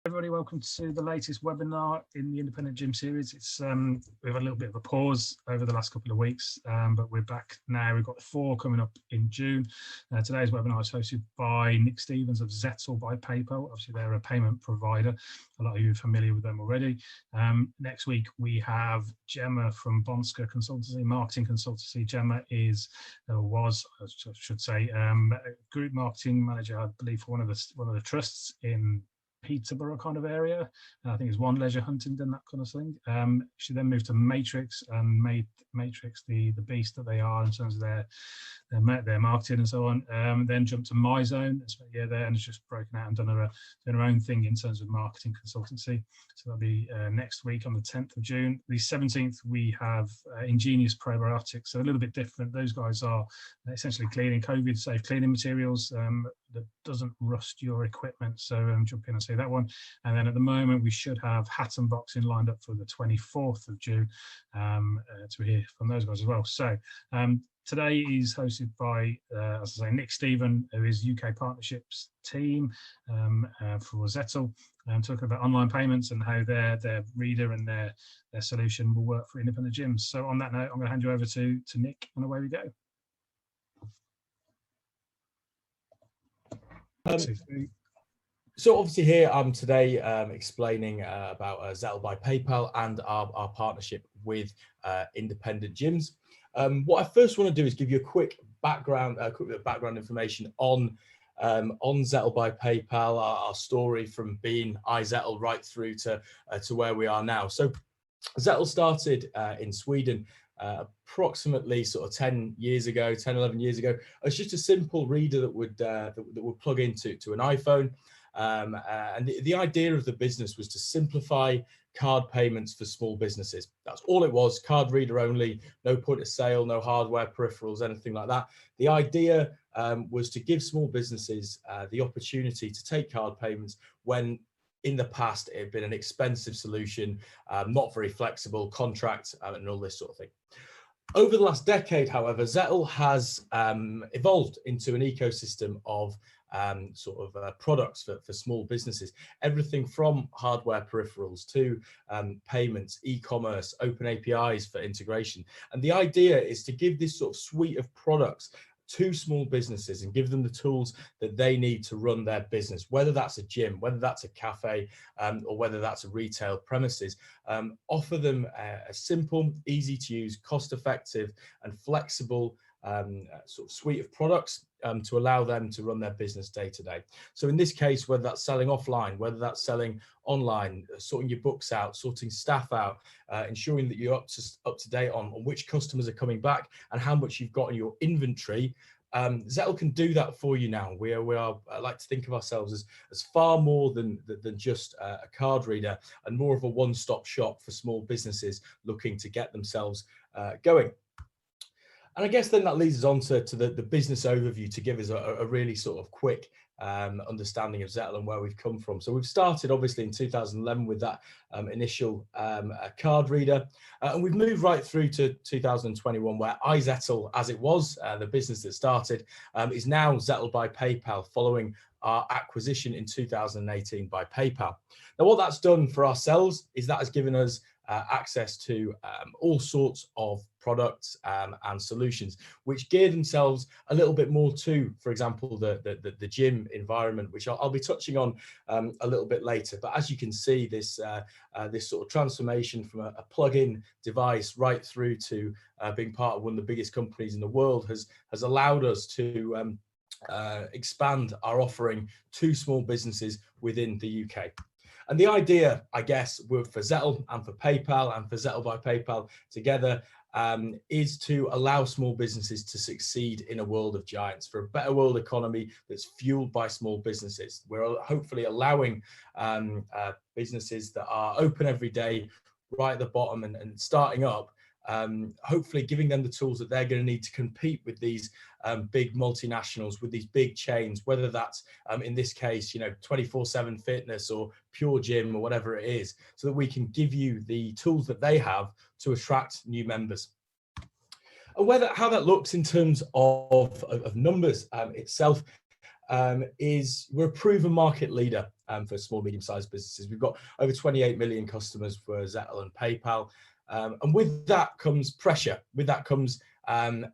Everybody, welcome to the latest webinar in the Independent Gym series. We've had a little bit of a pause over the last couple of weeks, but we're back now. We've got 4 coming up in June. Today's webinar is hosted by Nick Stevens of Zettle by PayPal. Obviously, they're a payment provider. A lot of you are familiar with them already. Next week, we have Gemma from Bonska Consultancy, Marketing Consultancy. Gemma is, was, I should say, group marketing manager, I believe, for one of the trusts in Peterborough kind of area. I think it's One Leisure Huntingdon, that kind of thing. She then moved to Matrix and made Matrix the beast that they are in terms of their marketing and so on. Then jumped to MyZone, there, and has just broken out and done her own thing in terms of marketing consultancy. So that'll be next week on the 10th of June. The 17th, we have Ingenious Probiotics, so a little bit different. Those guys are essentially cleaning, COVID-safe cleaning materials that doesn't rust your equipment. So jump in and see that one. And then at the moment, we should have Hat and Boxing lined up for the 24th of June to hear from those guys as well. So today is hosted by, as I say, Nick Stephen, who is UK Partnerships team for Zettle, talking about online payments and how their reader and their solution will work for independent gyms. So on that note, I'm going to hand you over to Nick, and away we go. So obviously here I'm today explaining about Zettle by PayPal and our partnership with independent gyms. What I first want to do is give you a quick background information on Zettle by PayPal, our story from being iZettle right through to where we are now. So Zettle started in Sweden approximately sort of 10, 11 years ago. It's just a simple reader that would plug into an iPhone. And the idea of the business was to simplify card payments for small businesses. That's all it was, card reader only, no point of sale, no hardware peripherals, anything like that. The idea was to give small businesses the opportunity to take card payments when in the past it had been an expensive solution, not very flexible, contract and all this sort of thing. Over the last decade, however, Zettle has evolved into an ecosystem of products for small businesses, everything from hardware peripherals to payments, e-commerce, open APIs for integration. And the idea is to give this sort of suite of products to small businesses and give them the tools that they need to run their business, whether that's a gym, whether that's a cafe, or whether that's a retail premises. Offer them a simple, easy to use, cost effective and flexible sort of suite of products to allow them to run their business day to day. So in this case, whether that's selling offline, whether that's selling online, sorting your books out, sorting staff out, ensuring that you're up to date on which customers are coming back and how much you've got in your inventory, Zettle can do that for you now. We are I like to think of ourselves as far more than just a card reader and more of a one-stop shop for small businesses looking to get themselves going. And I guess then that leads us on to the business overview to give us a really sort of quick understanding of Zettle and where we've come from. So we've started obviously in 2011 with that initial card reader, and we've moved right through to 2021 where iZettle, as it was, the business that started, is now Zettle by PayPal following our acquisition in 2018 by PayPal. Now what that's done for ourselves is that has given us access to all sorts of products and solutions which gear themselves a little bit more to, for example, the gym environment, which I'll be touching on a little bit later. But as you can see, this sort of transformation from a plug-in device right through to being part of one of the biggest companies in the world has allowed us to expand our offering to small businesses within the UK. And the idea, I guess, for Zettle and for PayPal and for Zettle by PayPal together is to allow small businesses to succeed in a world of giants, for a better world economy that's fueled by small businesses. We're hopefully allowing businesses that are open every day, right at the bottom and starting up, hopefully giving them the tools that they're going to need to compete with these big multinationals, with these big chains, whether that's in this case, 24/7 fitness or pure gym or whatever it is, so that we can give you the tools that they have to attract new members. And how that looks in terms of numbers itself, is we're a proven market leader for small, medium-sized businesses. We've got over 28 million customers for Zettle and PayPal. And with that comes pressure. With that comes an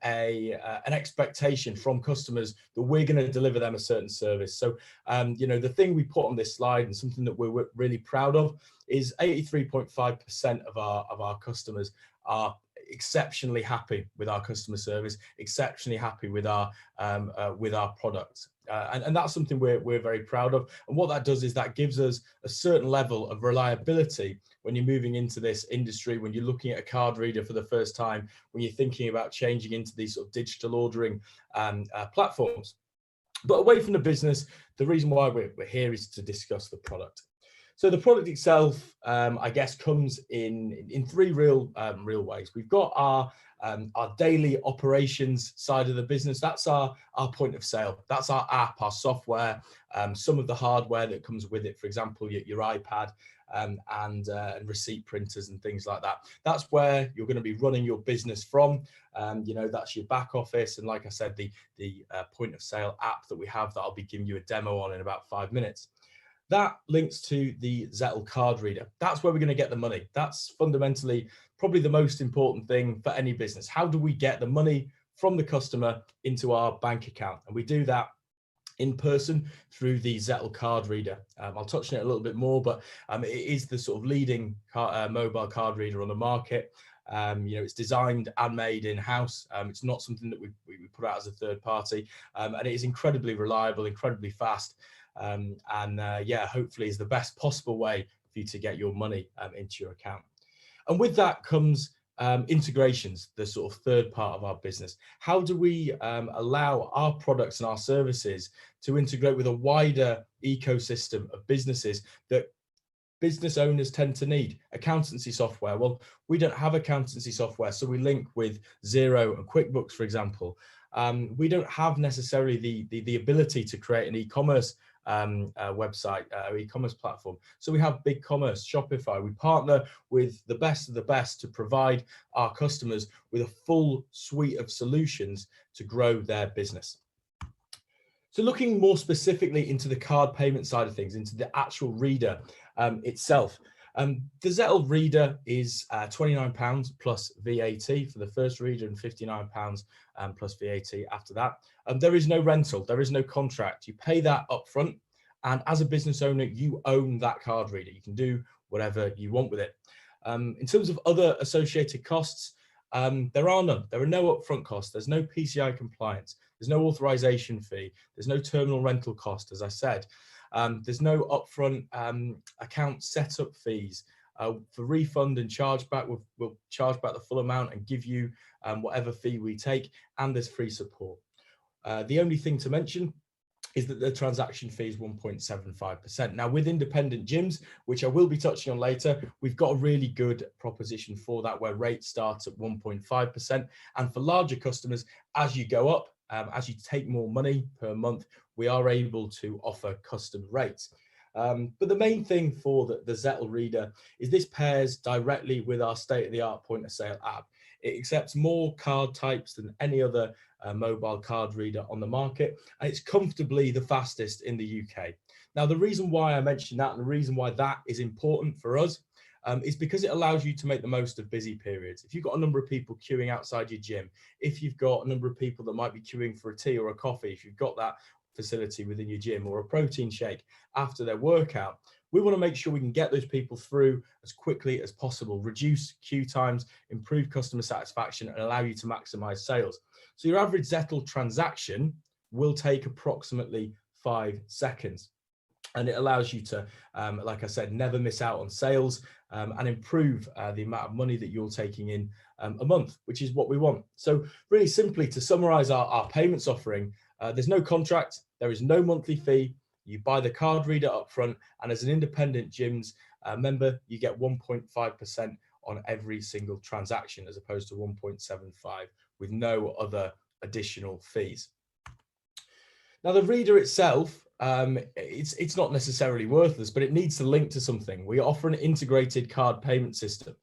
expectation from customers that we're going to deliver them a certain service. So, the thing we put on this slide and something that we're really proud of is 83.5% of our customers are exceptionally happy with our customer service, exceptionally happy with our products. And that's something we're very proud of. And what that does is that gives us a certain level of reliability when you're moving into this industry, when you're looking at a card reader for the first time, when you're thinking about changing into these sort of digital ordering platforms. But away from the business, the reason why we're here is to discuss the product. So the product itself, I guess, comes in three real ways. We've got our daily operations side of the business. That's our point of sale. That's our app, our software, some of the hardware that comes with it. For example, your iPad and receipt printers and things like that. That's where you're going to be running your business from. That's your back office. And like I said, the point of sale app that we have that I'll be giving you a demo on in about 5 minutes. That links to the Zettle card reader. That's where we're going to get the money. That's fundamentally probably the most important thing for any business. How do we get the money from the customer into our bank account? And we do that in person through the Zettle card reader. I'll touch on it a little bit more, but it is the sort of leading mobile card reader on the market. It's designed and made in-house. It's not something that we put out as a third party, and it is incredibly reliable, incredibly fast. Hopefully is the best possible way for you to get your money into your account. And with that comes integrations, the sort of third part of our business. How do we allow our products and our services to integrate with a wider ecosystem of businesses that business owners tend to need? Accountancy software. Well, we don't have accountancy software, so we link with Xero and QuickBooks, for example. We don't have necessarily the ability to create an e-commerce website or e-commerce platform. So we have BigCommerce, Shopify. We partner with the best of the best to provide our customers with a full suite of solutions to grow their business. So looking more specifically into the card payment side of things, into the actual reader itself. The Zettle reader is £29 plus VAT for the first reader and £59 plus VAT after that. There is no rental, there is no contract. You pay that upfront, and as a business owner, you own that card reader. You can do whatever you want with it. In terms of other associated costs, there are none. There are no upfront costs. There's no PCI compliance. There's no authorization fee. There's no terminal rental cost, as I said. There's no upfront account setup fees. For refund and chargeback, we'll charge back the full amount and give you whatever fee we take, and there's free support. The only thing to mention is that the transaction fee is 1.75%. Now, with independent gyms, which I will be touching on later, we've got a really good proposition for that, where rates start at 1.5%. And for larger customers, as you go up, as you take more money per month, we are able to offer custom rates. But the main thing for the Zettle reader is this pairs directly with our state-of-the-art point-of-sale app. It accepts more card types than any other mobile card reader on the market, and it's comfortably the fastest in the UK. Now, the reason why I mentioned that and the reason why that is important for us is because it allows you to make the most of busy periods. If you've got a number of people queuing outside your gym, if you've got a number of people that might be queuing for a tea or a coffee, if you've got that facility within your gym, or a protein shake after their workout, we want to make sure we can get those people through as quickly as possible, reduce queue times, improve customer satisfaction, and allow you to maximize sales. So your average Zettle transaction will take approximately 5 seconds. And it allows you to, like I said, never miss out on sales and improve the amount of money that you're taking in a month, which is what we want. So really simply, to summarize our payments offering, there's no contract, there is no monthly fee. You buy the card reader up front, and as an independent gyms member, you get 1.5% on every single transaction, as opposed to 1.75 with no other additional fees. Now, the reader itself, it's not necessarily worthless, but it needs to link to something. We offer an integrated card payment system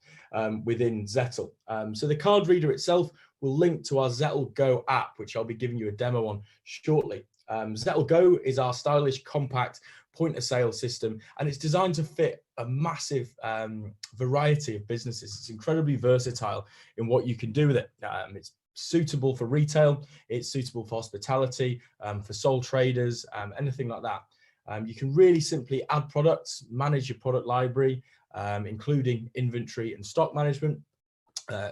within Zettle. So the card reader itself will link to our Zettle Go app, which I'll be giving you a demo on shortly. Zettle Go is our stylish, compact point of sale system, and it's designed to fit a massive variety of businesses. It's incredibly versatile in what you can do with it. It's suitable for retail, it's suitable for hospitality, for sole traders, anything like that. You can really simply add products, manage your product library, including inventory and stock management.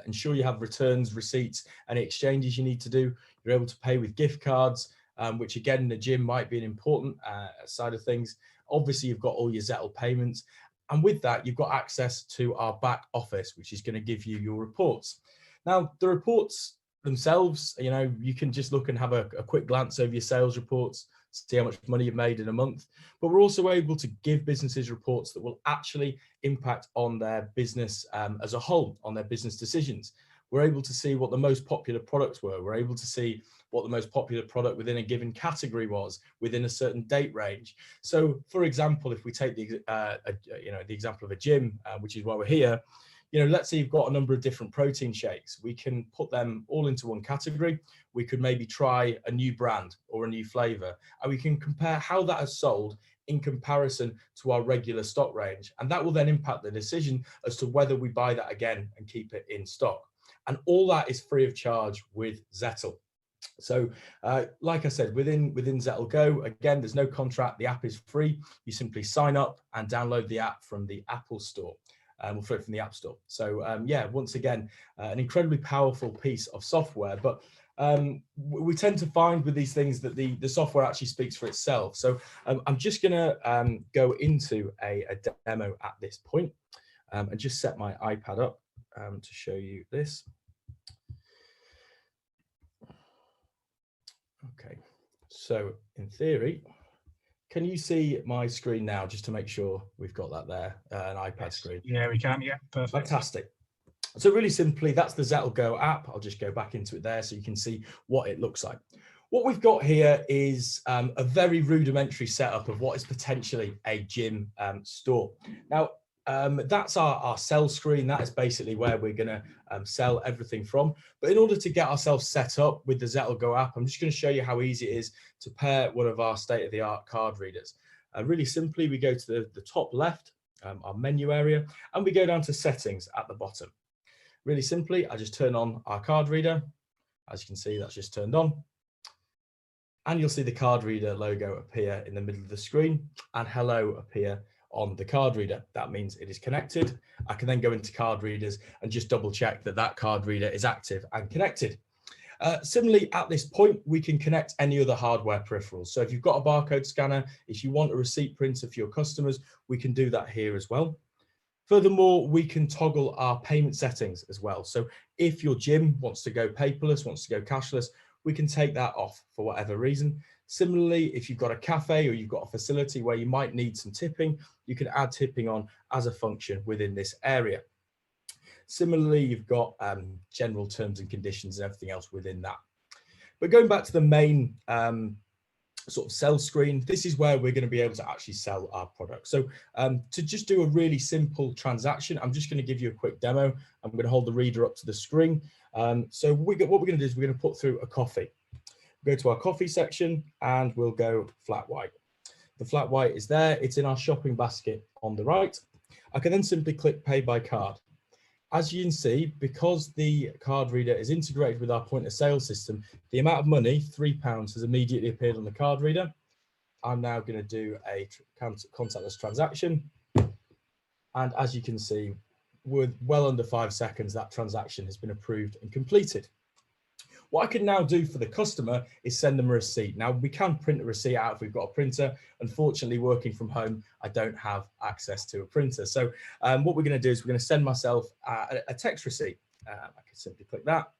Ensure you have returns, receipts, any exchanges you need to do. You're able to pay with gift cards, which again in the gym might be an important side of things. Obviously, you've got all your Zettle payments. And with that, you've got access to our back office, which is going to give you your reports. Now, the reports themselves, you know, you can just look and have a quick glance over your sales reports, see how much money you've made in a month. But we're also able to give businesses reports that will actually impact on their business as a whole, on their business decisions. We're able to see what the most popular products were. We're able to see what the most popular product within a given category was within a certain date range. So, for example, if we take the example of a gym, which is why we're here, you know, let's say you've got a number of different protein shakes. We can put them all into one category. We could maybe try a new brand or a new flavor, and we can compare how that has sold in comparison to our regular stock range. And that will then impact the decision as to whether we buy that again and keep it in stock. And all that is free of charge with Zettle. So like I said, within Zettle Go, again, there's no contract. The app is free. You simply sign up and download the app from the Apple Store. We'll throw it from the App Store. So yeah, once again, an incredibly powerful piece of software. But we tend to find with these things that the software actually speaks for itself. So I'm just going to go into a demo at this point and just set my iPad up to show you this. Okay, so in theory, can you see my screen now, just to make sure we've got that there, an iPad screen? Yeah, we can. Yeah, perfect. Fantastic. So really simply, that's the Zettle Go app. I'll just go back into it there so you can see what it looks like. What we've got here is a very rudimentary setup of what is potentially a gym store. Now, that's our sell screen. That is basically where we're going to sell everything from. But in order to get ourselves set up with the Zettle Go app, I'm just going to show you how easy it is to pair one of our state-of-the-art card readers. Really simply, we go to the top left, our menu area, and we go down to settings at the bottom. Really simply, I just turn on our card reader. As you can see, that's just turned on. And you'll see the card reader logo appear in the middle of the screen and hello appear on the card reader. That means it is connected. I can then go into card readers and just double check that that card reader is active and connected. Similarly, at this point, we can connect any other hardware peripherals. So if you've got a barcode scanner, if you want a receipt printer for your customers, we can do that here as well. Furthermore, we can toggle our payment settings as well. So if your gym wants to go paperless, wants to go cashless, we can take that off for whatever reason. Similarly, if you've got a cafe or you've got a facility where you might need some tipping, you can add tipping on as a function within this area. Similarly, you've got general terms and conditions and everything else within that. But going back to the main sort of sell screen, this is where we're going to be able to actually sell our product. So to just do a really simple transaction, I'm just going to give you a quick demo. I'm going to hold the reader up to the screen. So what we're going to do is we're going to put through a coffee. Go to our coffee section and we'll go flat white. The flat white is there. It's in our shopping basket on the right. I can then simply click pay by card. As you can see, because the card reader is integrated with our point of sale system, the amount of money, £3, has immediately appeared on the card reader. I'm now going to do a contactless transaction. And as you can see, with well under 5 seconds, that transaction has been approved and completed. What I can now do for the customer is send them a receipt. Now, we can print a receipt out if we've got a printer. Unfortunately, working from home, I don't have access to a printer. So what we're going to do is we're going to send myself a text receipt. I can simply click that.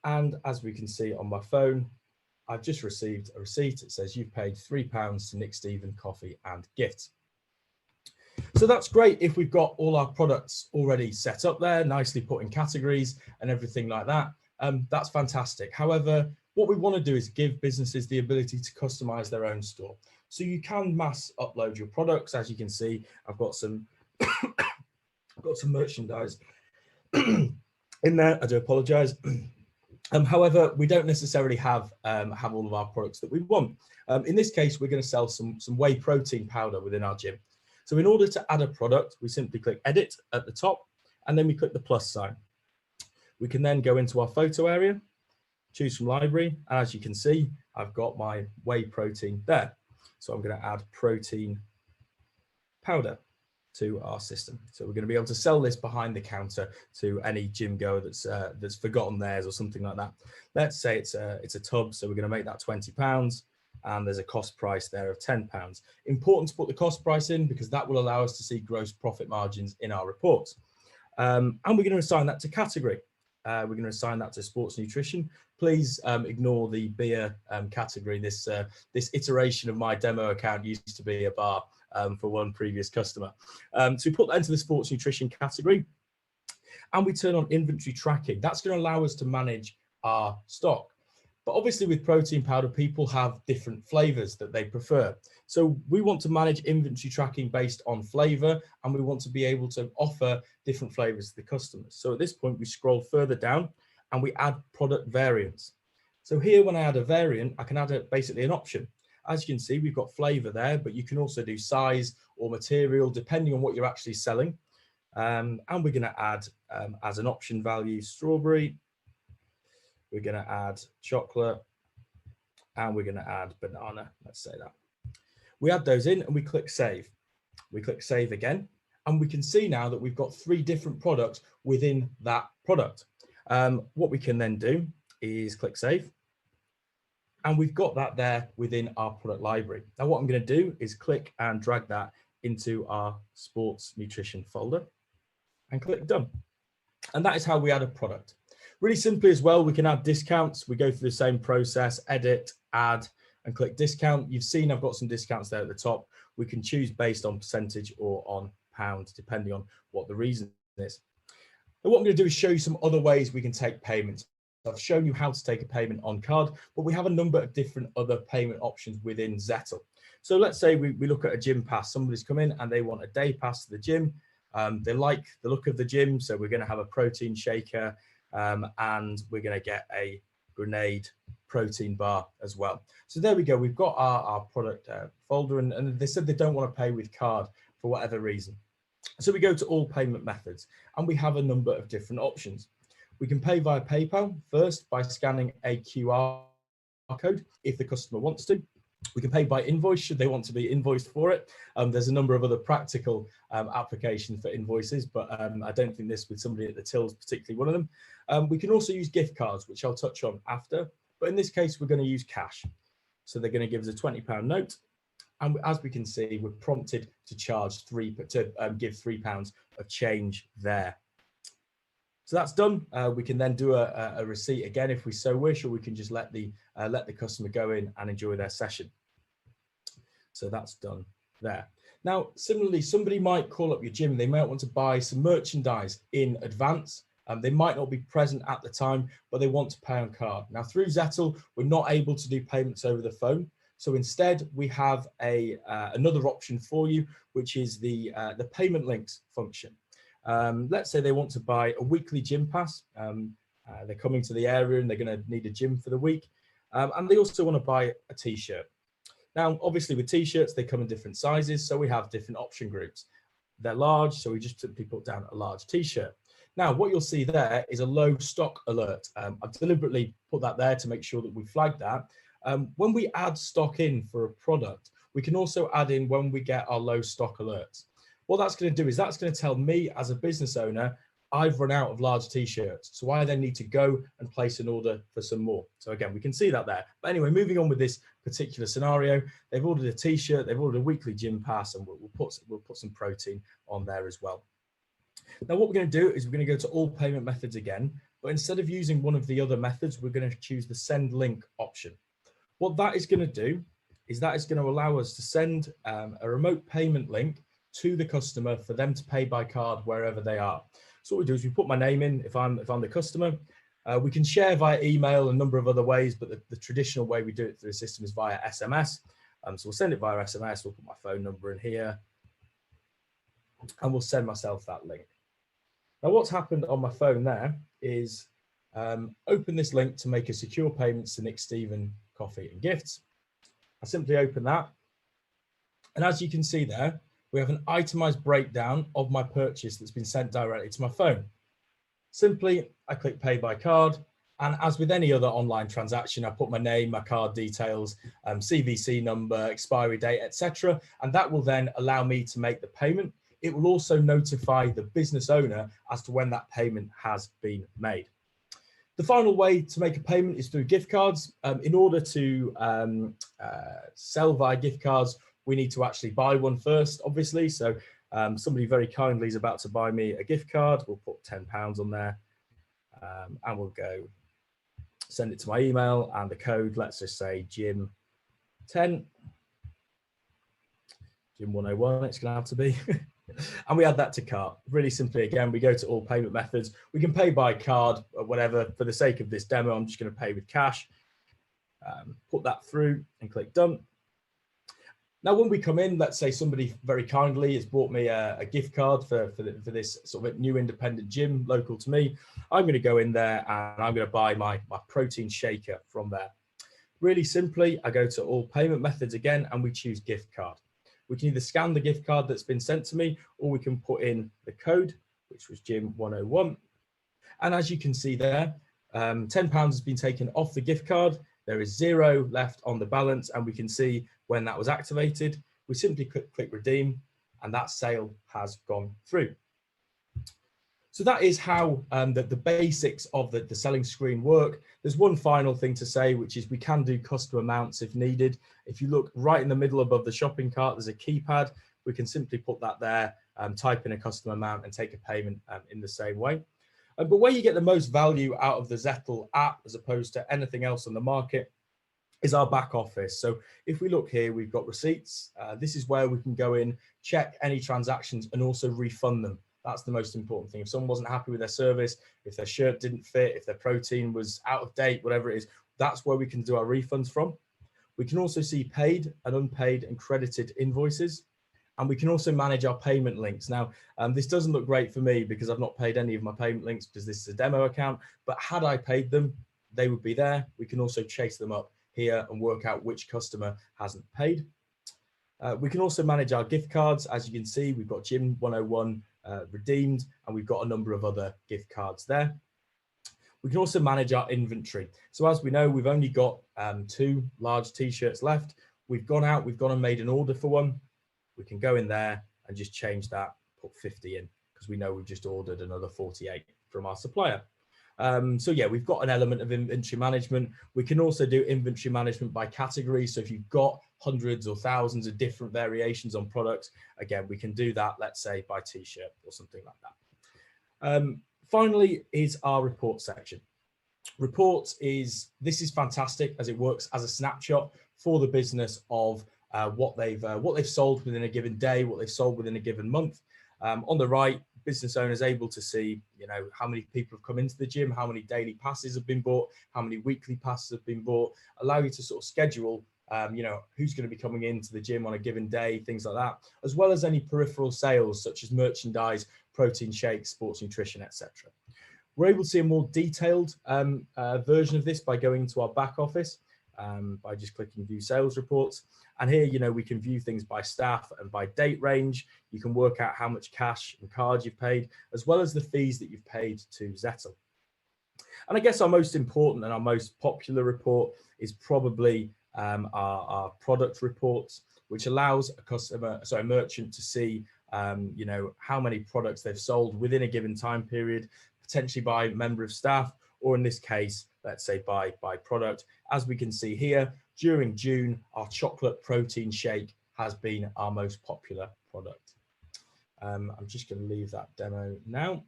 And as we can see on my phone, I've just received a receipt. It says you've paid £3 to Nick Stephen Coffee and Gifts. So that's great if we've got all our products already set up there, nicely put in categories and everything like that. That's fantastic. However, what we want to do is give businesses the ability to customize their own store. So you can mass upload your products. As you can see, I've got some, I've got some merchandise in there. I do apologize. However, we don't necessarily have all of our products that we want. In this case, we're going to sell some whey protein powder within our gym. So in order to add a product, we simply click edit at the top, and then we click the plus sign. We can then go into our photo area, choose from library, and as you can see, I've got my whey protein there. So I'm going to add protein powder to our system. So we're going to be able to sell this behind the counter to any gym goer that's forgotten theirs or something like that. Let's say it's a tub, so we're going to make that £20, and there's a cost price there of £10. Important to put the cost price in because that will allow us to see gross profit margins in our reports. And we're going to assign that to category. We're going to assign that to sports nutrition. Please ignore the beer category. This iteration of my demo account used to be a bar for one previous customer. So we put that into the sports nutrition category, and we turn on inventory tracking. That's going to allow us to manage our stock. But obviously with protein powder, people have different flavors that they prefer. So we want to manage inventory tracking based on flavor, and we want to be able to offer different flavors to the customers. So at this point, we scroll further down and we add product variants. So here, when I add a variant, I can add basically an option. As you can see, we've got flavor there, but you can also do size or material, depending on what you're actually selling. And we're going to add as an option value, strawberry. We're going to add chocolate, and we're going to add banana. Let's say that. We add those in and we click save. We click save again, and we can see now that we've got 3 different products within that product. What we can then do is click save, and we've got that there within our product library. Now what I'm going to do is click and drag that into our sports nutrition folder and click done. And that is how we add a product. Really simply as well, we can add discounts. We go through the same process, edit, add, and click discount. You've seen I've got some discounts there at the top. We can choose based on percentage or on pounds, depending on what the reason is. And what I'm going to do is show you some other ways we can take payments. I've shown you how to take a payment on card, but we have a number of different other payment options within Zettle. So let's say we look at a gym pass. Somebody's come in and they want a day pass to the gym. They like the look of the gym, so we're going to have a protein shaker, and we're going to get a grenade protein bar as well. So there we go. We've got our product folder, and they said they don't want to pay with card for whatever reason. So we go to all payment methods, and we have a number of different options. We can pay via PayPal first by scanning a QR code if the customer wants to. We can pay by invoice should they want to be invoiced for it. There's a number of other practical applications for invoices, but I don't think this with somebody at the till is particularly one of them. We can also use gift cards, which I'll touch on after, but in this case, we're going to use cash. So they're going to give us a £20 note. And as we can see, we're prompted to give £3 of change there. So that's done. We can then do a receipt again if we so wish, or we can just let the customer go in and enjoy their session. So that's done there. Now, similarly, somebody might call up your gym. They might want to buy some merchandise in advance. They might not be present at the time, but they want to pay on card. Now, through Zettle, we're not able to do payments over the phone. So instead, we have another option for you, which is the payment links function. Let's say they want to buy a weekly gym pass. They're coming to the area and they're going to need a gym for the week. And they also want to buy a t-shirt. Now, obviously with t-shirts, they come in different sizes. So we have different option groups. They're large, so we just simply put down a large t-shirt. Now, what you'll see there is a low stock alert. I've deliberately put that there to make sure that we flag that. When we add stock in for a product, we can also add in when we get our low stock alerts. What that's going to do is that's going to tell me as a business owner, I've run out of large t-shirts. So I then need to go and place an order for some more. So again, we can see that there. But anyway, moving on with this particular scenario, they've ordered a t-shirt, they've ordered a weekly gym pass, and we'll put some protein on there as well. Now, what we're going to do is we're going to go to all payment methods again, but instead of using one of the other methods, we're going to choose the send link option. What that is going to do is that is going to allow us to send a remote payment link to the customer for them to pay by card wherever they are. So what we do is we put my name in if I'm the customer. We can share via email, a number of other ways, but the traditional way we do it through the system is via SMS. So we'll send it via SMS. We'll put my phone number in here, and we'll send myself that link. Now, what's happened on my phone there is Open this link to make a secure payment to Nick Stephen Coffee and Gifts. I simply open that. And as you can see there, we have an itemized breakdown of my purchase that's been sent directly to my phone. Simply, I click pay by card. And as with any other online transaction, I put my name, my card details, CVC number, expiry date, etc. And that will then allow me to make the payment. It will also notify the business owner as to when that payment has been made. The final way to make a payment is through gift cards. In order to sell via gift cards, we need to actually buy one first, obviously. So somebody very kindly is about to buy me a gift card. We'll put £10 on there and we'll go send it to my email, and the code, let's just say Jim 10, Jim 101, it's gonna have to be. And we add that to cart. Really simply, again, we go to all payment methods. We can pay by card or whatever. For the sake of this demo, I'm just going to pay with cash. Put that through and click done. Now, when we come in, let's say somebody very kindly has bought me a gift card for this sort of new independent gym local to me. I'm going to go in there and I'm going to buy my protein shaker from there. Really simply, I go to all payment methods again, and we choose gift card. We can either scan the gift card that's been sent to me, or we can put in the code, which was Jim 101. And as you can see there, £10 has been taken off the gift card. There is £0 left on the balance, and we can see when that was activated. We simply click redeem, and that sale has gone through. So that is how the basics of the selling screen work. There's one final thing to say, which is we can do custom amounts if needed. If you look right in the middle above the shopping cart, there's a keypad. We can simply put that there, type in a custom amount and take a payment in the same way. But where you get the most value out of the Zettle app, as opposed to anything else on the market, is our back office. So if we look here, we've got receipts. This is where we can go in, check any transactions, and also refund them. That's the most important thing. If someone wasn't happy with their service, if their shirt didn't fit, if their protein was out of date, whatever it is, that's where we can do our refunds from. We can also see paid and unpaid and credited invoices. And we can also manage our payment links. Now, this doesn't look great for me because I've not paid any of my payment links because this is a demo account, but had I paid them, they would be there. We can also chase them up here and work out which customer hasn't paid. We can also manage our gift cards. As you can see, we've got Jim 101 redeemed, and we've got a number of other gift cards there. We can also manage our inventory. So as we know, we've only got 2 large t-shirts left. We've gone out, we've gone and made an order for one. We can go in there and just change that, put 50 in, because we know we've just ordered another 48 from our supplier. So yeah, we've got an element of inventory management. We can also do inventory management by category. So if you've got hundreds or thousands of different variations on products, again, we can do that, let's say by t-shirt or something like that. Finally is our report section. Reports this is fantastic as it works as a snapshot for the business of what they've sold within a given day, what they've sold within a given month. On the right, business owners able to see, how many people have come into the gym, how many daily passes have been bought, how many weekly passes have been bought, allow you to sort of schedule, who's going to be coming into the gym on a given day, things like that, as well as any peripheral sales such as merchandise, protein shakes, sports nutrition, etc. We're able to see a more detailed version of this by going to our back office, by just clicking view sales reports. And here, we can view things by staff and by date range. You can work out how much cash and cards you've paid, as well as the fees that you've paid to Zettle. And I guess our most important and our most popular report is probably our product reports, which allows a merchant to see, how many products they've sold within a given time period, potentially by member of staff, or in this case, let's say by product. As we can see here, during June, our chocolate protein shake has been our most popular product. I'm just going to leave that demo now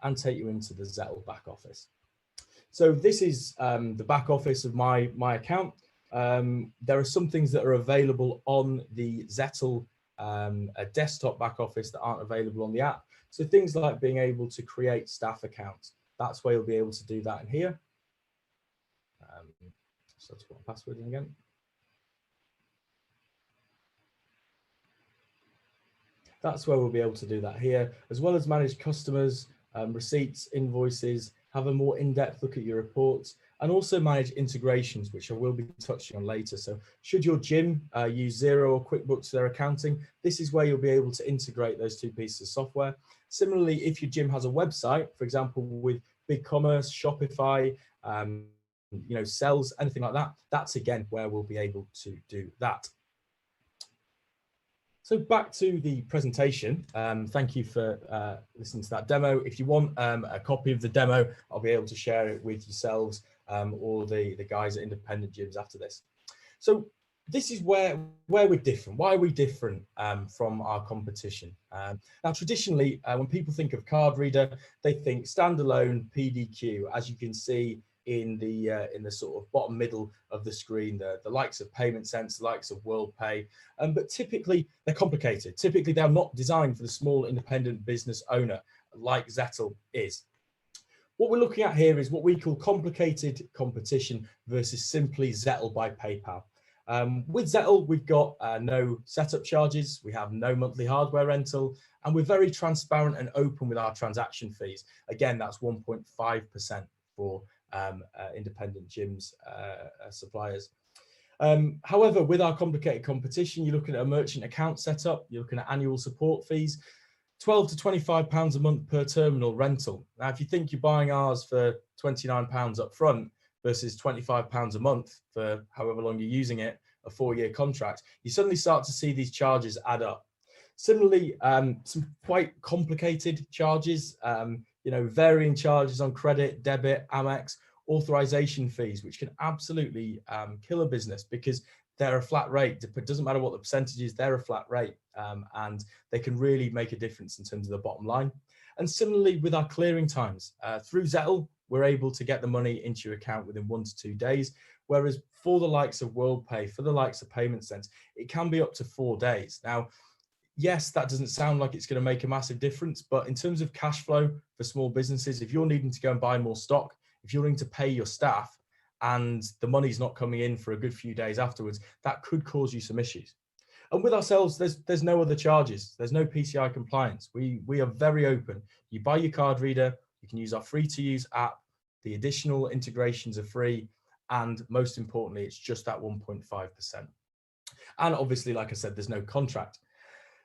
and take you into the Zettle back office. So this is the back office of my account. There are some things that are available on the Zettle a desktop back office that aren't available on the app. So things like being able to create staff accounts. That's where you'll be able to do that in here. So let's put my password in again. That's where we'll be able to do that here, as well as manage customers, receipts, invoices, have a more in-depth look at your reports, and also manage integrations, which I will be touching on later. So should your gym use Xero or QuickBooks for their accounting, this is where you'll be able to integrate those two pieces of software. Similarly, if your gym has a website, for example, with BigCommerce, Shopify, sells, anything like that, that's again where we'll be able to do that. So back to the presentation. Thank you for listening to that demo. If you want a copy of the demo, I'll be able to share it with yourselves or the guys at Independent Gyms after this. So this is where we're different. Why are we different from our competition? Now, traditionally, when people think of card reader, they think standalone PDQ. As you can see in the sort of bottom middle of the screen, the likes of Payment Sense, the likes of WorldPay, but typically they're complicated. Typically they're not designed for the small independent business owner like Zettle is. What we're looking at here is what we call complicated competition versus simply Zettle by PayPal. With Zettle, we've got no setup charges, we have no monthly hardware rental, and we're very transparent and open with our transaction fees. Again, that's 1.5% for independent gyms suppliers. However, with our complicated competition, you're looking at a merchant account setup, you're looking at annual support fees, £12 to £25 a month per terminal rental. Now, if you think you're buying ours for £29 up front versus £25 a month for however long you're using it, a 4-year contract, you suddenly start to see these charges add up. Similarly, some quite complicated charges, varying charges on credit, debit, Amex, authorization fees, which can absolutely kill a business because they're a flat rate. It doesn't matter what the percentage is, they're a flat rate, and they can really make a difference in terms of the bottom line. And similarly with our clearing times, through Zettle, we're able to get the money into your account within 1 to 2 days, whereas for the likes of WorldPay, for the likes of Payment Sense, it can be up to 4 days. Now, yes, that doesn't sound like it's going to make a massive difference, but in terms of cash flow for small businesses, if you're needing to go and buy more stock, if you're needing to pay your staff and the money's not coming in for a good few days afterwards, that could cause you some issues. And with ourselves, there's no other charges. There's no PCI compliance. We are very open. You buy your card reader, you can use our free to use app. The additional integrations are free. And most importantly, it's just that 1.5%. And obviously, like I said, there's no contract.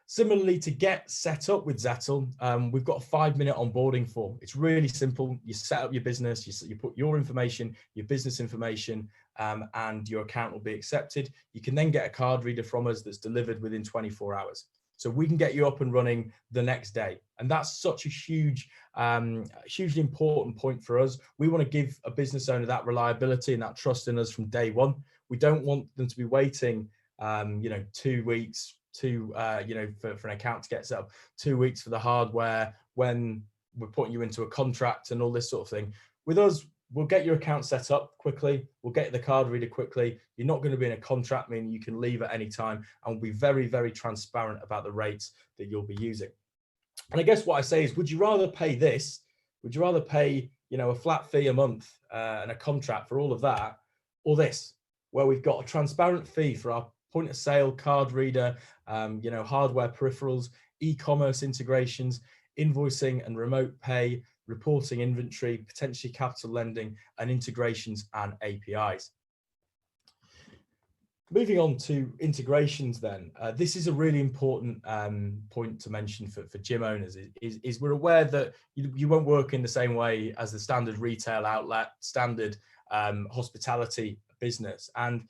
Similarly, to get set up with Zettle, we've got a 5-minute onboarding form. It's really simple. You set up your business, you put your information, your business information, and your account will be accepted. You can then get a card reader from us that's delivered within 24 hours. So we can get you up and running the next day. And that's such a huge, hugely important point for us. We want to give a business owner that reliability and that trust in us from day one. We don't want them to be waiting, 2 weeks, for an account to get set up, 2 weeks for the hardware when we're putting you into a contract and all this sort of thing. With us, we'll get your account set up quickly. We'll get the card reader quickly. You're not going to be in a contract, meaning you can leave at any time, and we'll be very, very transparent about the rates that you'll be using. And I guess what I say is, would you rather pay this? Would you rather pay, a flat fee a month and a contract for all of that, or this, where we've got a transparent fee for our point of sale, card reader, hardware peripherals, e-commerce integrations, invoicing and remote pay, reporting inventory, potentially capital lending, and integrations and APIs. Moving on to integrations then, this is a really important point to mention for gym owners is we're aware that you won't work in the same way as the standard retail outlet, standard hospitality business. And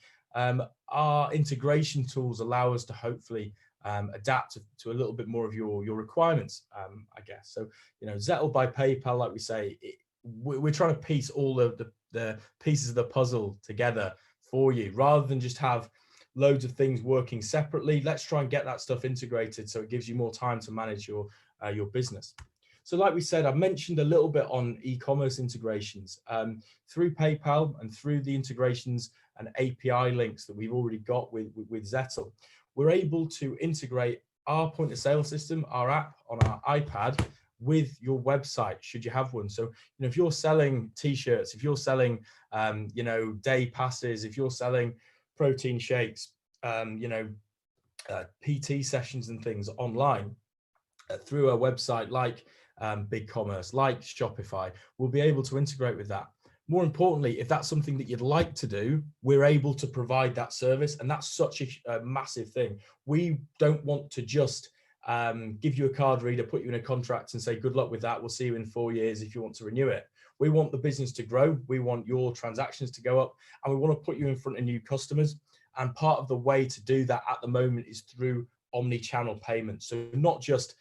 our integration tools allow us to hopefully adapt to a little bit more of your requirements, I guess. So, Zettle by PayPal, like we say, we're trying to piece all of the pieces of the puzzle together for you, rather than just have loads of things working separately. Let's try and get that stuff integrated so it gives you more time to manage your business. So like we said, I've mentioned a little bit on e-commerce integrations. Through PayPal and through the integrations and API links that we've already got with Zettle, we're able to integrate our point of sale system, our app on our iPad, with your website, should you have one. So, if you're selling t-shirts, if you're selling, day passes, if you're selling protein shakes, PT sessions and things online through a website like big commerce like Shopify, we'll be able to integrate with that. More importantly, if that's something that you'd like to do, we're able to provide that service. And that's such a massive thing. We don't want to just give you a card reader, put you in a contract and say, good luck with that. We'll see you in 4 years if you want to renew it. We want the business to grow. We want your transactions to go up, and we want to put you in front of new customers. And part of the way to do that at the moment is through omni-channel payments. So not just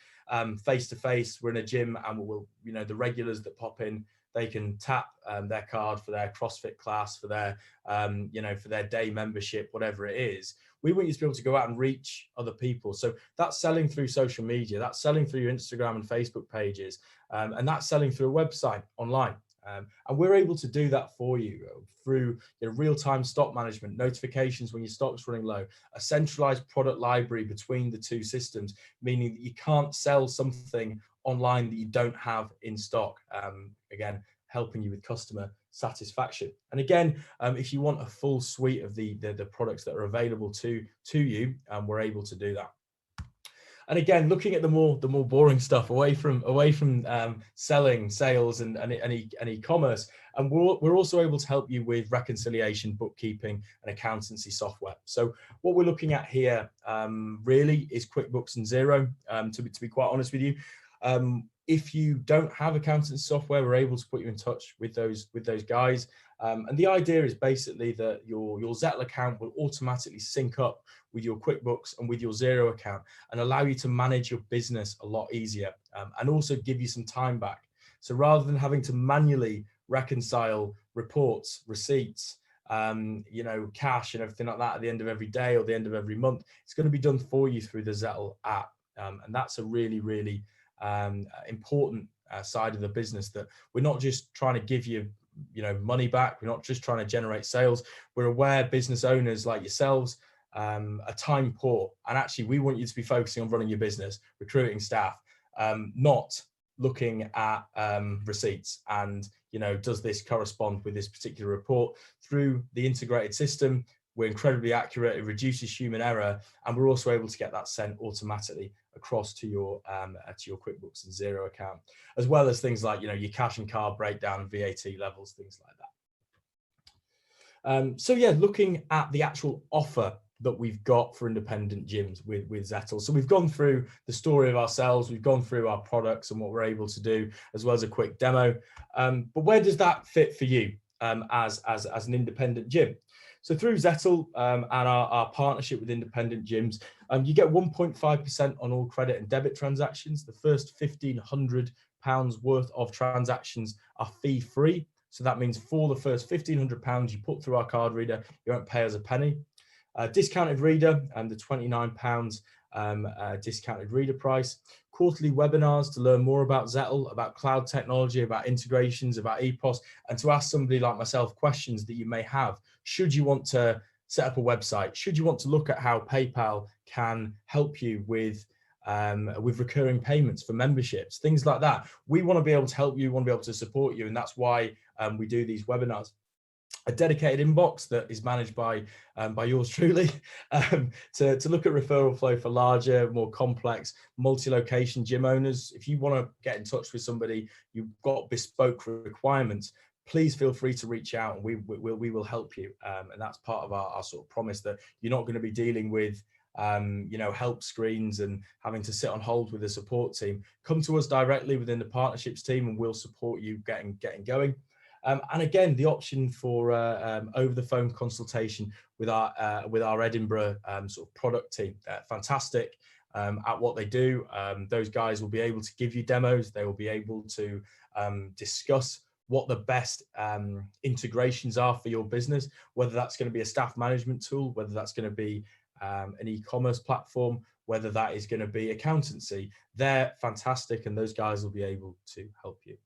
face-to-face, we're in a gym and we'll, the regulars that pop in, they can tap their card for their CrossFit class, for their, for their day membership, whatever it is. We want you to be able to go out and reach other people. So that's selling through social media, that's selling through your Instagram and Facebook pages, and that's selling through a website online. And we're able to do that for you through real-time stock management, notifications when your stock's running low, a centralized product library between the two systems, meaning that you can't sell something online that you don't have in stock. Again, helping you with customer satisfaction. And again, if you want a full suite of the products that are available to you, we're able to do that. And again, looking at the more boring stuff, away from selling, sales, and e-commerce, and we're also able to help you with reconciliation, bookkeeping, and accountancy software. So what we're looking at here really is QuickBooks and Xero. To be quite honest with you, if you don't have accountancy software, we're able to put you in touch with those guys. And the idea is basically that your Zettle account will automatically sync up with your QuickBooks and with your Xero account and allow you to manage your business a lot easier, and also give you some time back. So rather than having to manually reconcile reports, receipts, cash and everything like that at the end of every day or the end of every month, it's going to be done for you through the Zettle app. And that's a really, really important side of the business, that we're not just trying to give you money back. We're not just trying to generate sales. We're aware business owners like yourselves are time poor, and actually we want you to be focusing on running your business, recruiting staff, not looking at receipts and does this correspond with this particular report. Through the integrated system, we're incredibly accurate. It reduces human error, and we're also able to get that sent automatically across to your QuickBooks and Xero account, as well as things like your cash and card breakdown and VAT levels, things like that. So yeah, looking at the actual offer that we've got for independent gyms with Zettle. So we've gone through the story of ourselves, we've gone through our products and what we're able to do, as well as a quick demo. But where does that fit for you as an independent gym? So through Zettle and our partnership with independent gyms, you get 1.5% on all credit and debit transactions. The first £1,500 worth of transactions are fee-free. So that means for the first £1,500 you put through our card reader, you won't pay us a penny. Discounted reader and the £29 discounted reader price. Quarterly webinars to learn more about Zettle, about cloud technology, about integrations, about EPOS, and to ask somebody like myself questions that you may have. Should you want to set up a website? Should you want to look at how PayPal can help you with recurring payments for memberships, things like that? We want to be able to help you, want to be able to support you, and that's why we do these webinars. A dedicated inbox that is managed by yours truly to look at referral flow for larger, more complex, multi-location gym owners. If you want to get in touch with somebody, you've got bespoke requirements, please feel free to reach out, and we will help you. And that's part of our sort of promise, that you're not going to be dealing with help screens and having to sit on hold with a support team. Come to us directly within the partnerships team, and we'll support you getting going. And again, the option for over the phone consultation with our Edinburgh sort of product team. Fantastic at what they do. Those guys will be able to give you demos. They will be able to discuss what the best integrations are for your business, whether that's going to be a staff management tool, whether that's going to be an e-commerce platform, whether that is going to be accountancy. They're fantastic, and those guys will be able to help you.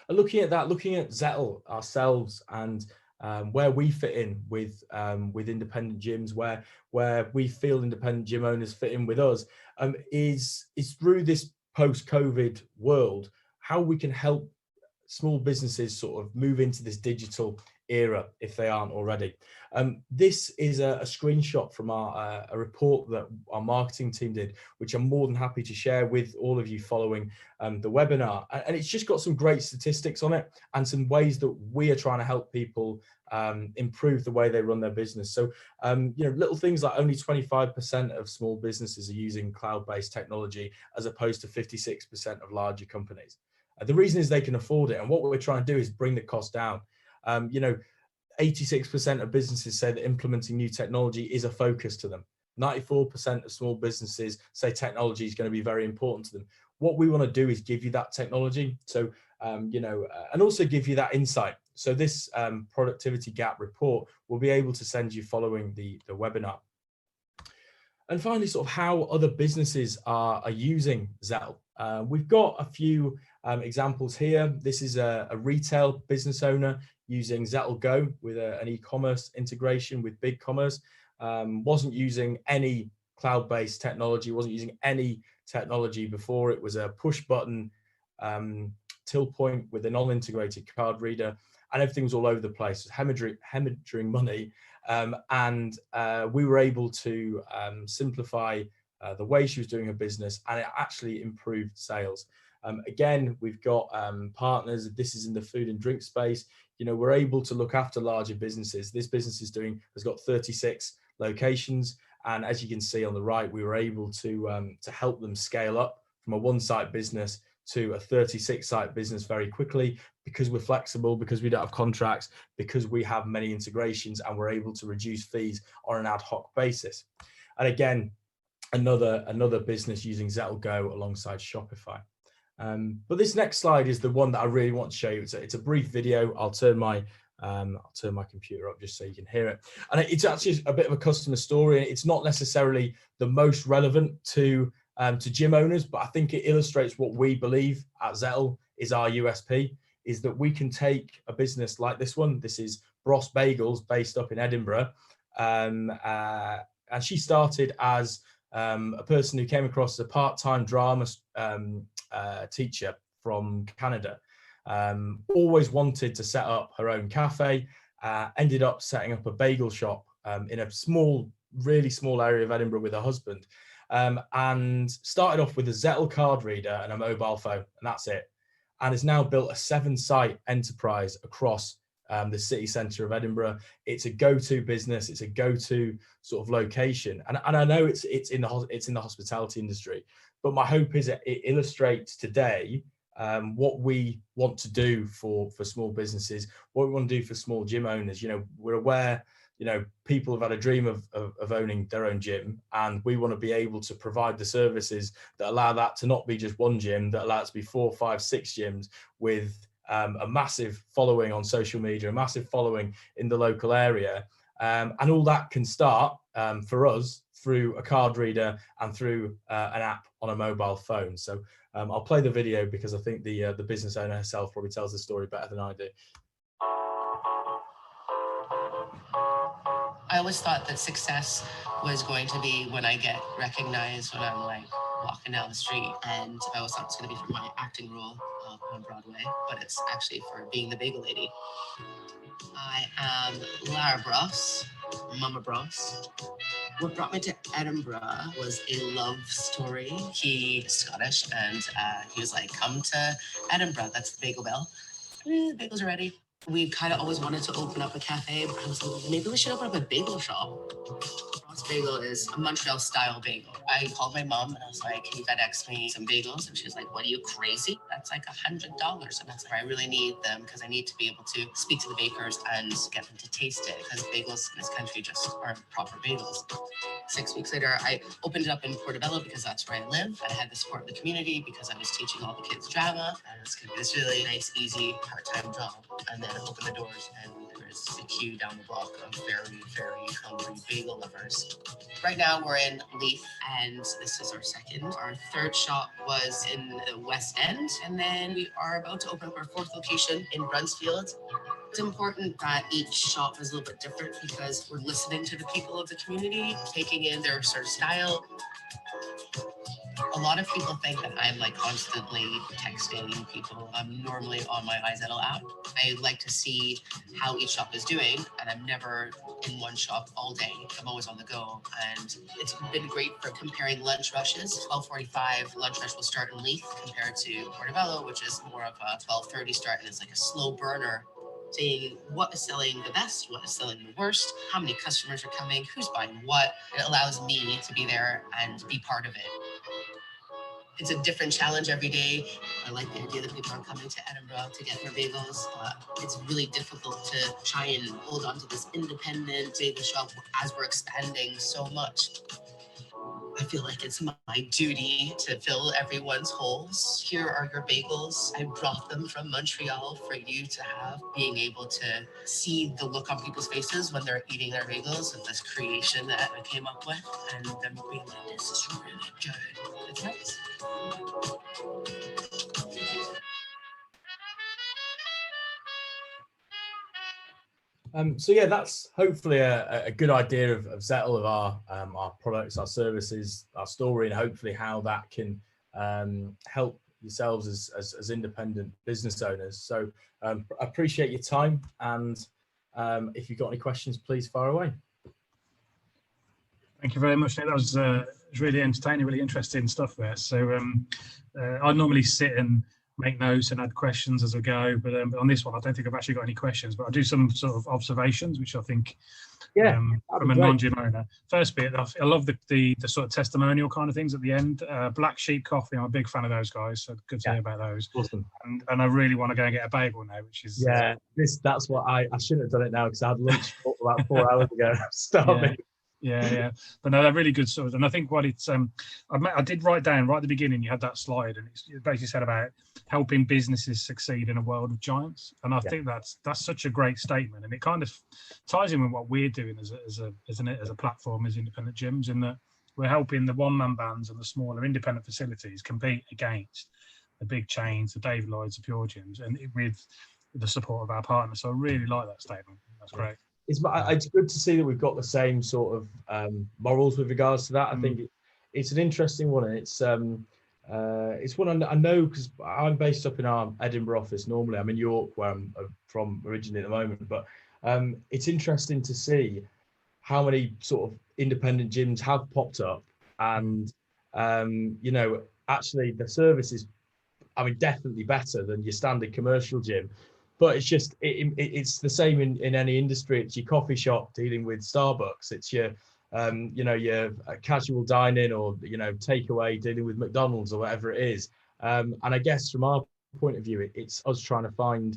Looking at Zettle ourselves and where we fit in with independent gyms, where we feel independent gym owners fit in with us, is through this post-COVID world, how we can help small businesses sort of move into this digital era if they aren't already. This is a screenshot from a report that our marketing team did, which I'm more than happy to share with all of you following the webinar. And it's just got some great statistics on it and some ways that we are trying to help people improve the way they run their business. So, little things like only 25% of small businesses are using cloud-based technology as opposed to 56% of larger companies. The reason is they can afford it. And what we're trying to do is bring the cost down. 86% of businesses say that implementing new technology is a focus to them. 94% of small businesses say technology is going to be very important to them. What we want to do is give you that technology. So, and also give you that insight. So this productivity gap report will be able to send you following the webinar. And finally, sort of how other businesses are using Zettle. We've got a few examples here. This is a retail business owner using Zettle Go with an e-commerce integration with BigCommerce. Wasn't using any cloud-based technology, wasn't using any technology before. It was a push button till point with a non-integrated card reader, and everything was all over the place, hemorrhaging money. And we were able to simplify the way she was doing her business, and it actually improved sales. Again, we've got partners. This is in the food and drink space. We're able to look after larger businesses. This business has got 36 locations, and as you can see on the right, we were able to help them scale up from a one-site business to a 36-site business very quickly, because we're flexible, because we don't have contracts, because we have many integrations, and we're able to reduce fees on an ad hoc basis. And again, another business using Zettle Go alongside Shopify. But this next slide is the one that I really want to show you. It's a brief video. I'll turn my computer up just so you can hear it. And it's actually a bit of a customer story. It's not necessarily the most relevant to gym owners, but I think it illustrates what we believe at Zettle is our USP, is that we can take a business like this one. This is Bros Bagels, based up in Edinburgh. And she started as a person who came across a part-time drama teacher from Canada. Always wanted to set up her own cafe, ended up setting up a bagel shop in a really small area of Edinburgh with her husband, and started off with a Zettle card reader and a mobile phone, and that's it. And has now built a 7-site enterprise across the city centre of Edinburgh. It's a go-to business. It's a go-to sort of location. And I know it's in the hospitality industry, but my hope is that it illustrates today what we want to do for small businesses, what we want to do for small gym owners. We're aware, people have had a dream of owning their own gym, and we want to be able to provide the services that allow that to not be just one gym, that allow it to be 4, 5, 6 gyms with a massive following on social media, a massive following in the local area. And all that can start for us through a card reader and through an app on a mobile phone. So I'll play the video because I think the business owner herself probably tells the story better than I do. I always thought that success was going to be when I get recognized when I'm like walking down the street, and I always thought it was going to be for my acting role on Broadway, but it's actually for being the bagel lady. I am Lara Bros, Mama Bros. What brought me to Edinburgh was a love story. He's Scottish, and he was like, come to Edinburgh, that's the Bagel Bell. The bagels are ready. We kind of always wanted to open up a cafe, but I was like, maybe we should open up a bagel shop. Bros Bagel is a Montreal-style bagel. I called my mom, and I was like, can you FedEx me some bagels? And she was like, what are you, crazy? That's like $100. And that's where I really need them, because I need to be able to speak to the bakers and get them to taste it, because bagels in this country just aren't proper bagels. 6 weeks later, I opened it up in Portobello because that's where I live. And I had the support of the community because I was teaching all the kids drama. And it's going to be this really nice, easy, part-time job. And then I opened the doors, and there's a queue down the block of very, very hungry bagel lovers. Right now, we're in Leith, and this is our second. Our third shop was in the West End. And then we are about to open up our 4th location in Brunsfield. It's important that each shop is a little bit different because we're listening to the people of the community, taking in their sort of style. A lot of people think that I'm like constantly texting people. I'm normally on my Zettle app. I like to see how each shop is doing, and I'm never in one shop all day. I'm always on the go, and it's been great for comparing lunch rushes. 12:45 lunch rush will start in Leith compared to Portobello, which is more of a 12:30 start, and it's like a slow burner, seeing what is selling the best, what is selling the worst, how many customers are coming, who's buying what. It allows me to be there and be part of it. It's a different challenge every day. I like the idea that people are coming to Edinburgh to get their bagels. It's really difficult to try and hold on to this independent bagel shop as we're expanding so much. I feel like it's my duty to fill everyone's holes. Here are your bagels. I brought them from Montreal for you to have. Being able to see the look on people's faces when they're eating their bagels of this creation that I came up with, and them being like, this is really good. It's nice. So yeah, that's hopefully a good idea of Zettle, of our products, our services, our story, and hopefully how that can help yourselves as independent business owners. So I appreciate your time, and if you've got any questions, please fire away. Thank you very much, Nick. That was really entertaining, really interesting stuff there. So I normally sit and make notes and add questions as I go, but on this one, I don't think I've actually got any questions, but I do some sort of observations, which I think, from a non-gym owner. First bit, I love the sort of testimonial kind of things at the end. Black Sheep Coffee, I'm a big fan of those guys, so good to hear about those. Awesome. And I really want to go and get a bagel now, which is that's what I shouldn't have done it now, because I had lunch about 4 hours ago. I'm starving. Yeah, but no, they're really good sort of, and I think what it's I did write down right at the beginning, you had that slide, and it basically said about helping businesses succeed in a world of giants, and I think that's such a great statement, and it kind of ties in with what we're doing as a platform, as independent gyms, in that we're helping the one-man bands and the smaller independent facilities compete against the big chains, the David Lloyd's, the Pure Gyms, and with the support of our partners. So I really like that statement. That's great. It's good to see that we've got the same sort of morals with regards to that. I think it's an interesting one, and it's one I know, because I'm based up in our Edinburgh office normally. I'm in York, where I'm from originally at the moment, but it's interesting to see how many sort of independent gyms have popped up, and actually the service is, definitely better than your standard commercial gym. But it's just it's the same in any industry. It's your coffee shop dealing with Starbucks. It's your your casual dining, or takeaway dealing with McDonald's or whatever it is. And I guess from our point of view, it's us trying to find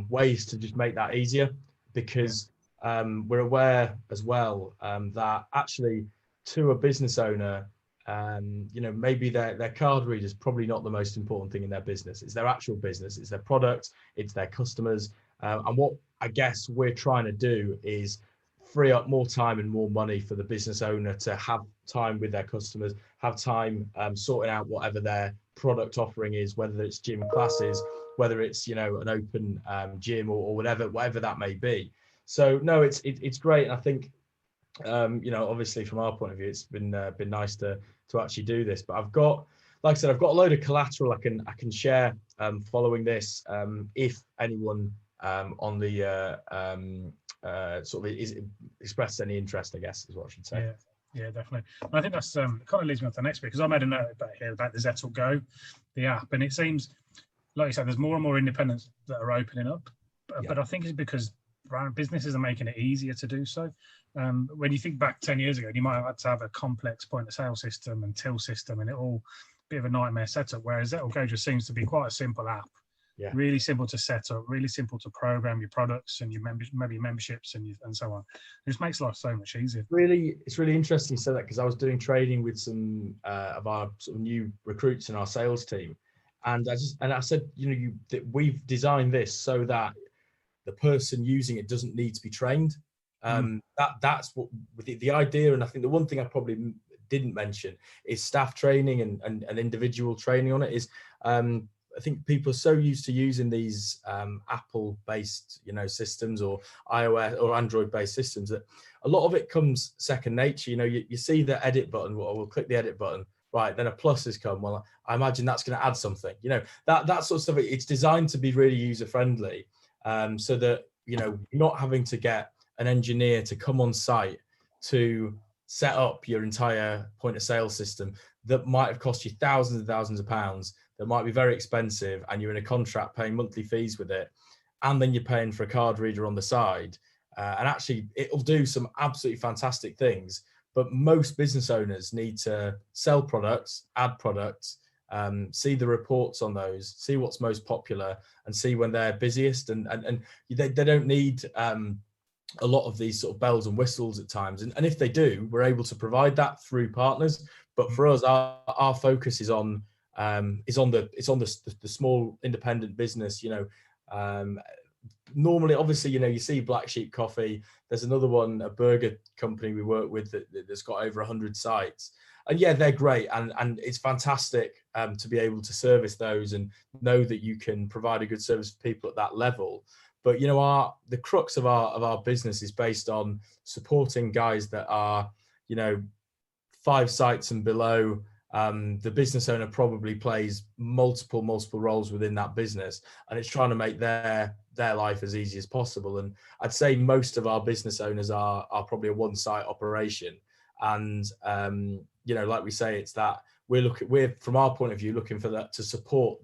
ways to just make that easier, because we're aware as well that actually, to a business owner, maybe their card reader is probably not the most important thing in their business. It's their actual business, it's their product, it's their customers. And what I guess we're trying to do is free up more time and more money for the business owner to have time with their customers, have time sorting out whatever their product offering is, whether it's gym classes, whether it's an open gym or whatever that may be. So no, it's great. And I think obviously from our point of view, it's been nice to actually do this. But I've got a load of collateral I can share following this, if anyone on the sort of is expressed any interest, I guess is what I should say. Yeah, definitely. And I think that's kind of leads me on to the next bit, because I made a note about the Zettle Go, the app, and it seems, like you said, there's more and more independents that are opening up, but I think it's because businesses are making it easier to do so. When you think back 10 years ago, you might have had to have a complex point of sale system and till system, and it all bit of a nightmare setup, whereas Zettle Go just seems to be quite a simple app. Really simple to set up, really simple to program your products and your memberships and so on. It just makes life so much easier. It's really interesting you said that, because I was doing training with some of our sort of new recruits in our sales team, and I said, we've designed this so that the person using it doesn't need to be trained. That's what the idea. And I think the one thing I probably didn't mention is staff training and individual training on it. Is I think people are so used to using these Apple-based, systems, or iOS or Android-based systems, that a lot of it comes second nature. You see the edit button, or we'll click the edit button. right, then a plus has come. Well, I imagine that's going to add something, you know, that sort of stuff. It's designed to be really user friendly, so that, you know, not having to get an engineer to come on site to set up your entire point of sale system that might have cost you thousands and thousands of pounds, that might be very expensive, and you're in a contract paying monthly fees with it, and then you're paying for a card reader on the side. And actually, it'll do some absolutely fantastic things. But most business owners need to sell products, add products, see the reports on those, see what's most popular, and see when they're busiest. And they don't need a lot of these sort of bells and whistles at times. And if they do, we're able to provide that through partners. But for us, our focus is on the small independent business. You know, normally, obviously, you know, you see Black Sheep Coffee. There's another one, a burger company we work with that's got over 100 sites. And yeah, they're great. And it's fantastic to be able to service those and know that you can provide a good service for people at that level. But, you know, the crux of our business is based on supporting guys that are, you know, 5 sites and below. The business owner probably plays multiple roles within that business, and it's trying to make their life as easy as possible. And I'd say most of our business owners are probably a one-site operation. And you know, like we say, it's that we're from our point of view looking for that to support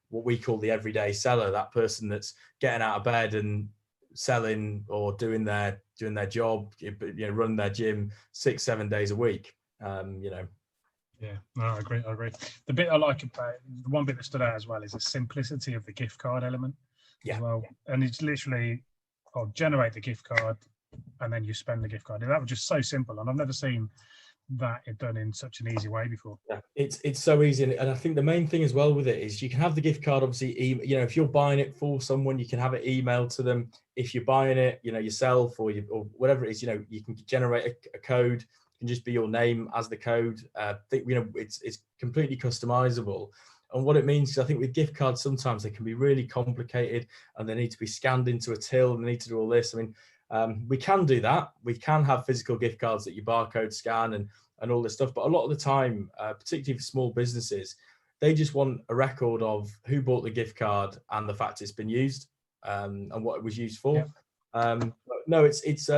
what we call the everyday seller, that person that's getting out of bed and selling or doing their job, you know, running their gym 6-7 days a week. You know. Yeah, no, I agree. The bit I like about the one bit that stood out as well is the simplicity of the gift card element as well. And it's literally, generate the gift card and then you spend the gift card. And that was just so simple. And I've never seen that done in such an easy way before. Yeah, it's so easy. And I think the main thing as well with it is you can have the gift card, obviously, you know, if you're buying it for someone, you can have it emailed to them. If you're buying it, you know, yourself or whatever it is, you know, you can generate a code. Can just be your name as the code. You know, it's completely customizable. And what it means is, I think with gift cards, sometimes they can be really complicated and they need to be scanned into a till and they need to do all this. I mean, we can do that. We can have physical gift cards that you barcode scan and all this stuff. But a lot of the time, particularly for small businesses, they just want a record of who bought the gift card and the fact it's been used and what it was used for. Yeah. No, it's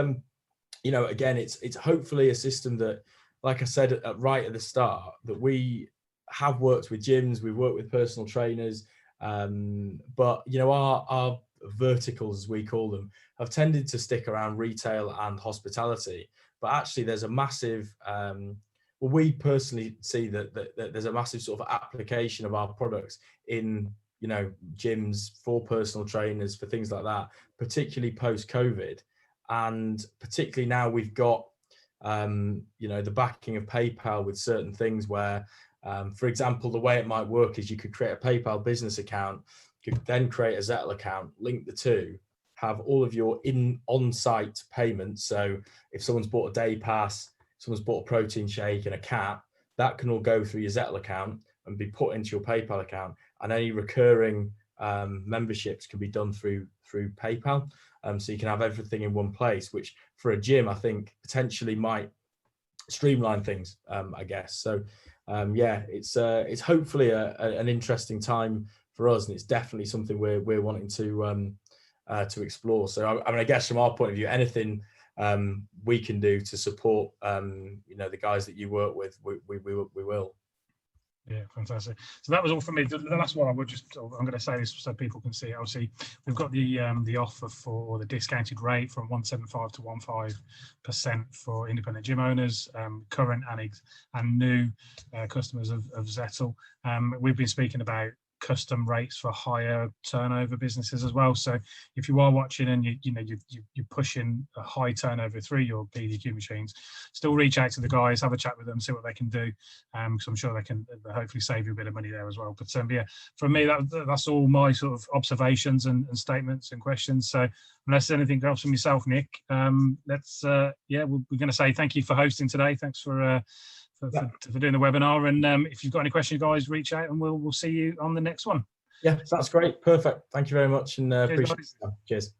you know, again, it's hopefully a system that, like I said right at the start, that we have worked with gyms, we've worked with personal trainers, but, you know, our verticals, as we call them, have tended to stick around retail and hospitality. But actually, there's a massive, well, we personally see that there's a massive sort of application of our products in, you know, gyms, for personal trainers, for things like that, particularly post-COVID. And particularly now we've got, you know, the backing of PayPal with certain things where, for example, the way it might work is you could create a PayPal business account, you could then create a Zettle account, link the two, have all of your on-site payments. So if someone's bought a day pass, someone's bought a protein shake and a cap, that can all go through your Zettle account and be put into your PayPal account. And any recurring memberships can be done through PayPal. So you can have everything in one place, which for a gym, I think potentially might streamline things, I guess. So yeah, it's hopefully an interesting time for us, and it's definitely something we're wanting to explore. So I mean, I guess from our point of view, anything we can do to support you know, the guys that you work with, we will. Yeah, fantastic. So that was all for me. The last one, I'm going to say this so people can see it. Obviously, we've got the offer for the discounted rate from 175 to 15% for independent gym owners, current and new customers of Zettle. We've been speaking about custom rates for higher turnover businesses as well. So if you are watching and you're pushing a high turnover through your BDQ machines, still reach out to the guys, have a chat with them, see what they can do, because I'm sure they can hopefully save you a bit of money there as well. But yeah, for me, that's all my sort of observations and statements and questions. So unless there's anything else from yourself, Nick, let's yeah, we're going to say thank you for hosting today. Thanks for doing the webinar, and if you've got any questions, guys, reach out and we'll see you on the next one. Yeah, that's great. Perfect. Thank you very much, and Cheers, appreciate guys. it. Cheers.